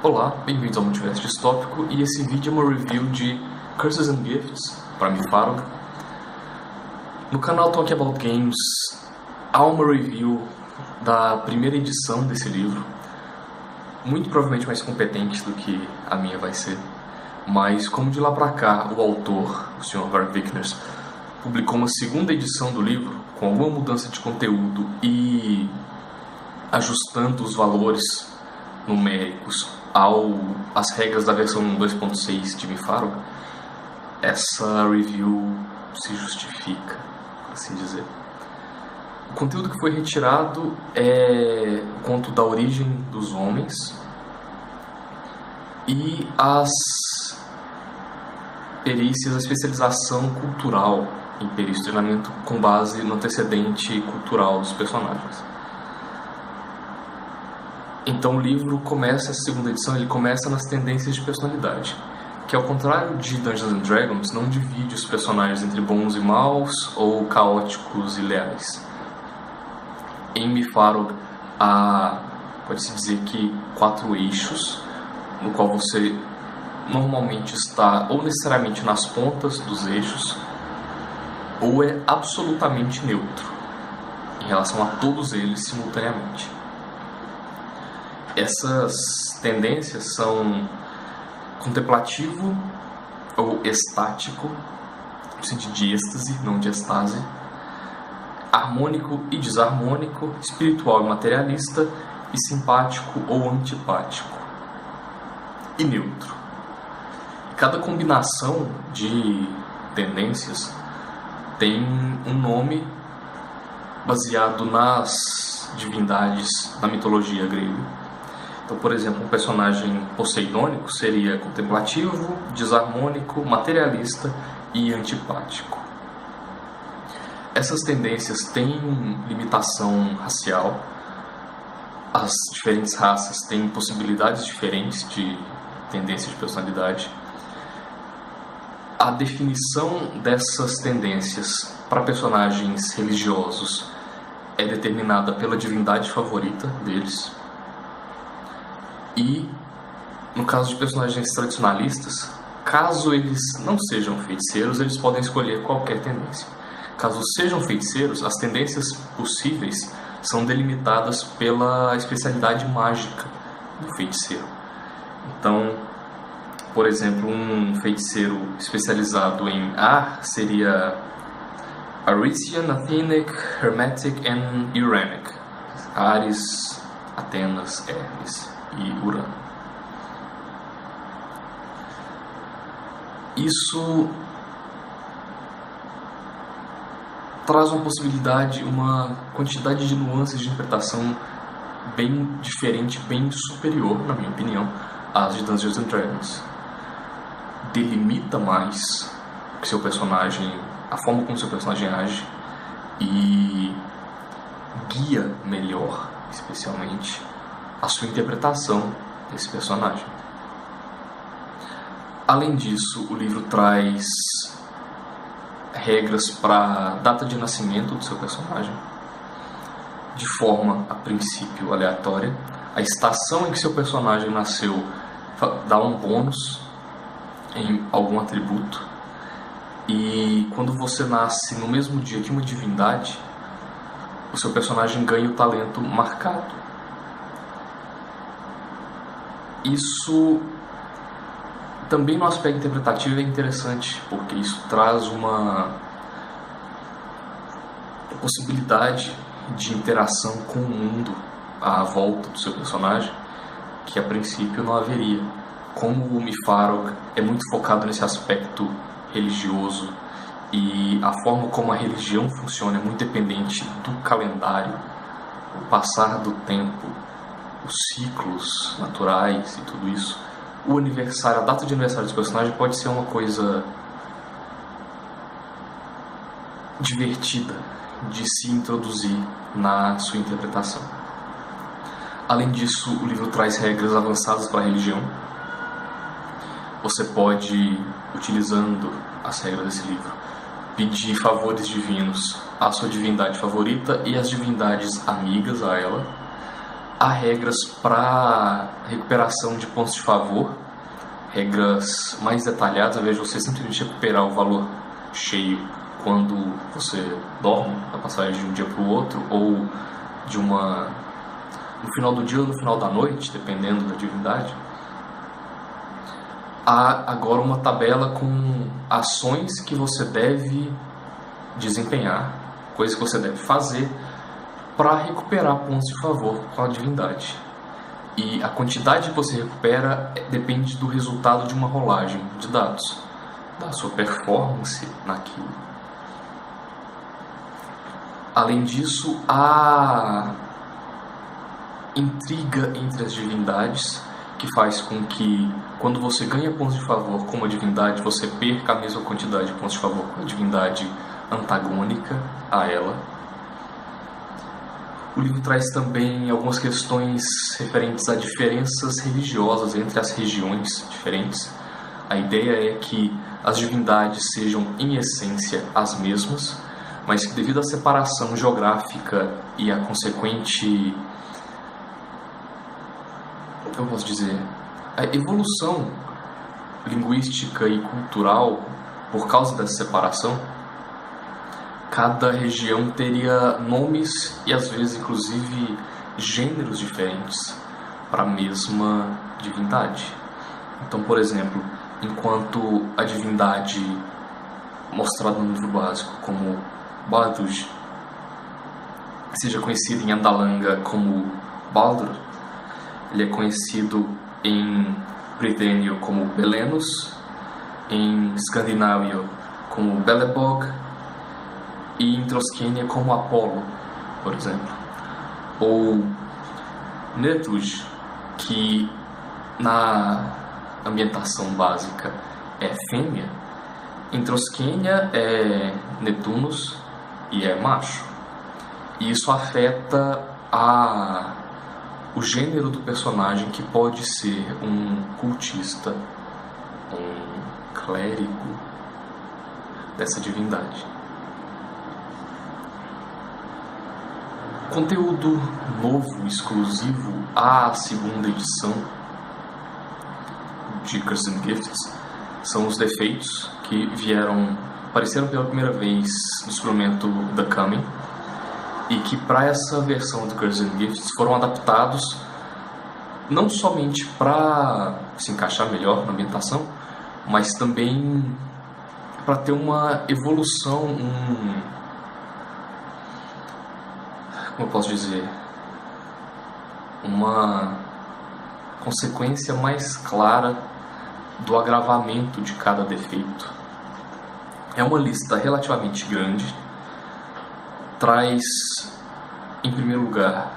Olá, bem-vindos ao Multiverso Distópico, e esse vídeo é uma review de Curses and Gifts, para Mi Farog. No canal Talk About Games há uma review da primeira edição desse livro, muito provavelmente mais competente do que a minha vai ser, mas como de lá pra cá o autor, o Sr. Varg Vikernes, publicou uma segunda edição do livro com alguma mudança de conteúdo e ajustando os valores numéricos às regras da versão 2.6 de Mi Farog, essa review se justifica, por assim dizer. O conteúdo que foi retirado é o conto da origem dos homens e as perícias, a especialização cultural em perícia de treinamento com base no antecedente cultural dos personagens. Então o livro começa, essa segunda edição, ele começa nas tendências de personalidade, que ao contrário de Dungeons and Dragons, não divide os personagens entre bons e maus ou caóticos e leais. Em Mi Farog há, pode-se dizer que, 4 eixos, no qual você normalmente está ou necessariamente nas pontas dos eixos, ou é absolutamente neutro em relação a todos eles simultaneamente. Essas tendências são contemplativo ou estático, no sentido de êxtase, não de estase, harmônico e desarmônico, espiritual e materialista, e simpático ou antipático, e neutro. E cada combinação de tendências tem um nome baseado nas divindades da mitologia grega. Então, por exemplo, um personagem poseidônico seria contemplativo, desarmônico, materialista e antipático. Essas tendências têm limitação racial. As diferentes raças têm possibilidades diferentes de tendência de personalidade. A definição dessas tendências para personagens religiosos é determinada pela divindade favorita deles. E, no caso de personagens tradicionalistas, caso eles não sejam feiticeiros, eles podem escolher qualquer tendência. Caso sejam feiticeiros, as tendências possíveis são delimitadas pela especialidade mágica do feiticeiro. Então, por exemplo, um feiticeiro especializado em ar seria Arisian, Athenic, Hermetic e Uranic. Ares, Atenas, Hermes e Urano. Isso traz uma possibilidade, uma quantidade de nuances de interpretação bem diferente, bem superior, na minha opinião, às de Dungeons and Dragons. Delimita mais o seu personagem, a forma como seu personagem age, e guia melhor, especialmente, a sua interpretação desse personagem. Além disso, o livro traz regras para a data de nascimento do seu personagem, de forma, a princípio, aleatória. A estação em que seu personagem nasceu dá um bônus em algum atributo, e quando você nasce no mesmo dia que uma divindade, o seu personagem ganha o talento marcado. Isso também no aspecto interpretativo é interessante, porque isso traz uma possibilidade de interação com o mundo à volta do seu personagem, que a princípio não haveria. Como o Mi Farog é muito focado nesse aspecto religioso, e a forma como a religião funciona é muito dependente do calendário, o passar do tempo, os ciclos naturais e tudo isso, o aniversário, a data de aniversário dos personagens pode ser uma coisa divertida de se introduzir na sua interpretação. Além disso, o livro traz regras avançadas para a religião. Você pode, utilizando as regras desse livro, pedir favores divinos à sua divindade favorita e às divindades amigas a ela, há regras para recuperação de pontos de favor, regras mais detalhadas, ao invés de você simplesmente recuperar o valor cheio quando você dorme, a passagem de um dia para o outro, ou no final do dia ou no final da noite, dependendo da divindade. Há agora uma tabela com ações que você deve desempenhar, coisas que você deve fazer para recuperar pontos de favor com a divindade. E a quantidade que você recupera depende do resultado de uma rolagem de dados, da sua performance naquilo. Além disso, há intriga entre as divindades, que faz com que, quando você ganha pontos de favor com uma divindade, você perca a mesma quantidade de pontos de favor com a divindade antagônica a ela. O livro traz também algumas questões referentes a diferenças religiosas entre as regiões diferentes. A ideia é que as divindades sejam, em essência, as mesmas, mas que, devido à separação geográfica e à consequente, eu posso dizer, a evolução linguística e cultural por causa dessa separação, cada região teria nomes e às vezes inclusive gêneros diferentes para a mesma divindade. Então, por exemplo, enquanto a divindade mostrada no livro básico como Balduj seja conhecido em Andalanga como Baldur, ele é conhecido em Britânia como Belenus, em Escandinávia como Belebog e em Troskenia como Apolo, por exemplo. Ou Netuj, que na ambientação básica é fêmea, em Troskenia é Neptunus e é macho. E isso afeta o gênero do personagem, que pode ser um cultista, um clérigo dessa divindade. Conteúdo novo, exclusivo à segunda edição de Curses and Gifts são os defeitos que apareceram pela primeira vez no suplemento The Coming, e que para essa versão do Curses and Gifts foram adaptados não somente para se encaixar melhor na ambientação, mas também para ter uma evolução, como eu posso dizer, uma consequência mais clara do agravamento de cada defeito. É uma lista relativamente grande, traz, em primeiro lugar,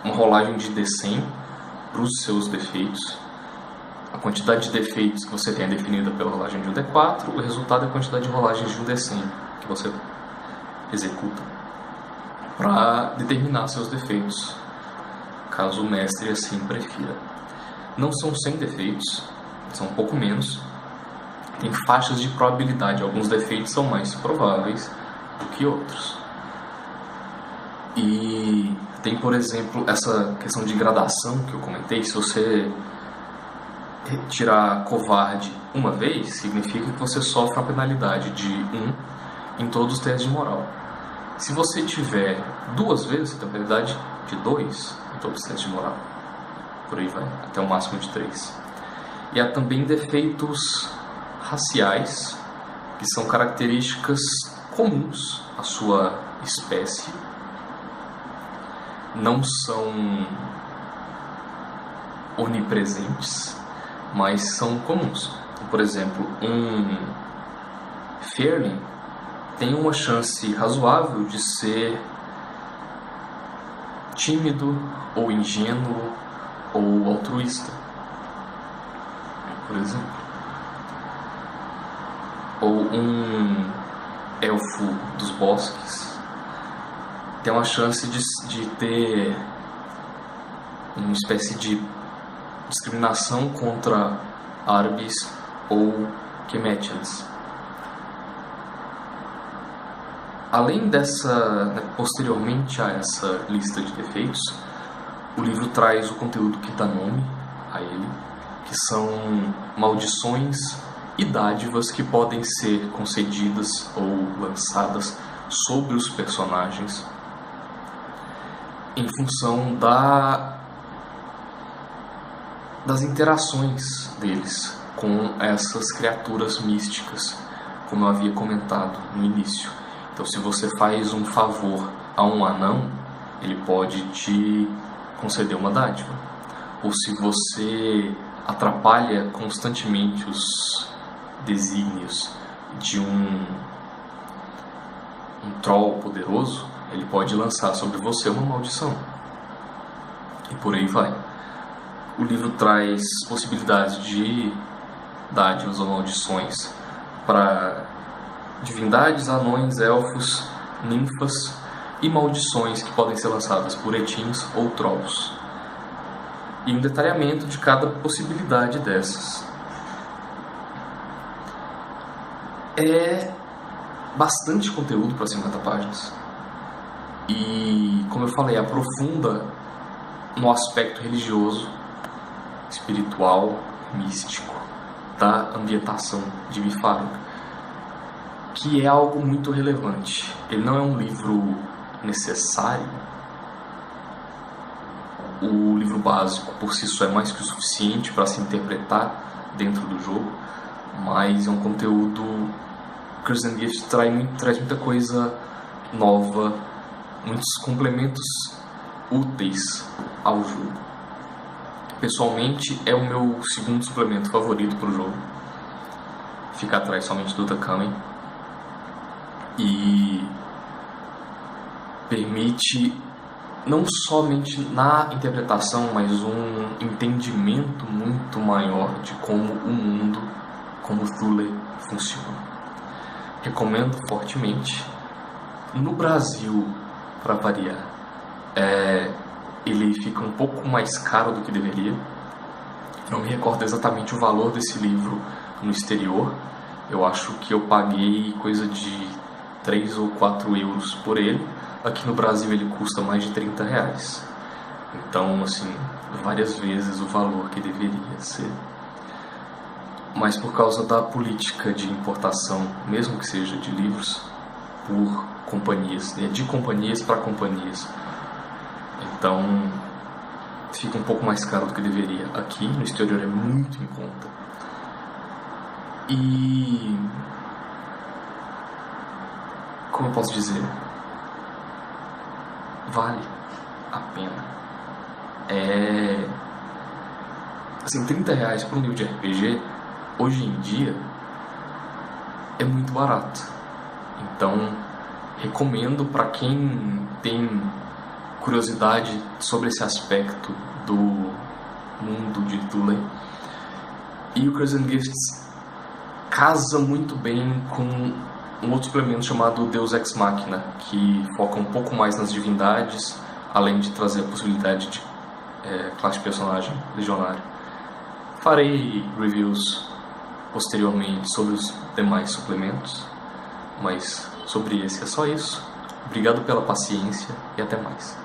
uma rolagem de D100 para os seus defeitos. A quantidade de defeitos que você tem é definida pela rolagem de um D4, o resultado é a quantidade de rolagens de um D100 que você executa para determinar seus defeitos, caso o mestre assim prefira. Não são 100 defeitos, são um pouco menos. Tem faixas de probabilidade, alguns defeitos são mais prováveis do que outros. E tem, por exemplo, essa questão de gradação que eu comentei. Se você tirar covarde uma vez, significa que você sofre uma penalidade de 1 em todos os testes de moral. Se você tiver 2 vezes, você tem uma penalidade de 2 em todos os testes de moral. Por aí vai, até o máximo de 3. E há também defeitos raciais, que são características comuns à sua espécie. Não são onipresentes, mas são comuns. Por exemplo, um Faerlin tem uma chance razoável de ser tímido, ou ingênuo, ou altruísta, por exemplo. Ou um elfo dos bosques tem uma chance de ter uma espécie de discriminação contra árabes ou Kemetans. Além dessa, posteriormente a essa lista de defeitos, o livro traz o conteúdo que dá nome a ele, que são maldições e dádivas que podem ser concedidas ou lançadas sobre os personagens em função das interações deles com essas criaturas místicas, como eu havia comentado no início. Então, se você faz um favor a um anão, ele pode te conceder uma dádiva. Ou se você atrapalha constantemente os desígnios de um troll poderoso, ele pode lançar sobre você uma maldição. E por aí vai. O livro traz possibilidades de dádivas ou maldições para divindades, anões, elfos, ninfas e maldições que podem ser lançadas por etins ou trolls. E um detalhamento de cada possibilidade dessas. É bastante conteúdo para 50 páginas. E, como eu falei, aprofunda no aspecto religioso, espiritual, místico da ambientação de Mifaro, que é algo muito relevante. Ele não é um livro necessário. O livro básico por si só é mais que o suficiente para se interpretar dentro do jogo, mas é um conteúdo. Curses and Gifts traz muita coisa nova, muitos complementos úteis ao jogo. Pessoalmente, é o meu segundo suplemento favorito para o jogo. Fica atrás somente do The Coming. E permite não somente na interpretação, mas um entendimento muito maior de como o mundo, como Thule funciona. Recomendo fortemente. No Brasil, para variar, ele fica um pouco mais caro do que deveria. Não me recordo exatamente o valor desse livro no exterior. Eu acho que eu paguei coisa de 3 ou 4 euros por ele. Aqui no Brasil ele custa mais de 30 reais. Então, assim, várias vezes o valor que deveria ser. Mas por causa da política de importação, mesmo que seja de livros, por companhias, de companhias para companhias. Então, fica um pouco mais caro do que deveria. Aqui no exterior é muito em conta. E como eu posso dizer, vale a pena. Assim, 30 reais por um livro de RPG, hoje em dia, é muito barato. Então, recomendo para quem tem curiosidade sobre esse aspecto do mundo de Thule. E o Curses and Gifts casa muito bem com um outro suplemento chamado Deus Ex Machina, que foca um pouco mais nas divindades, além de trazer a possibilidade de classe de personagem legionário. Farei reviews posteriormente sobre os demais suplementos, mas sobre esse é só isso. Obrigado pela paciência e até mais.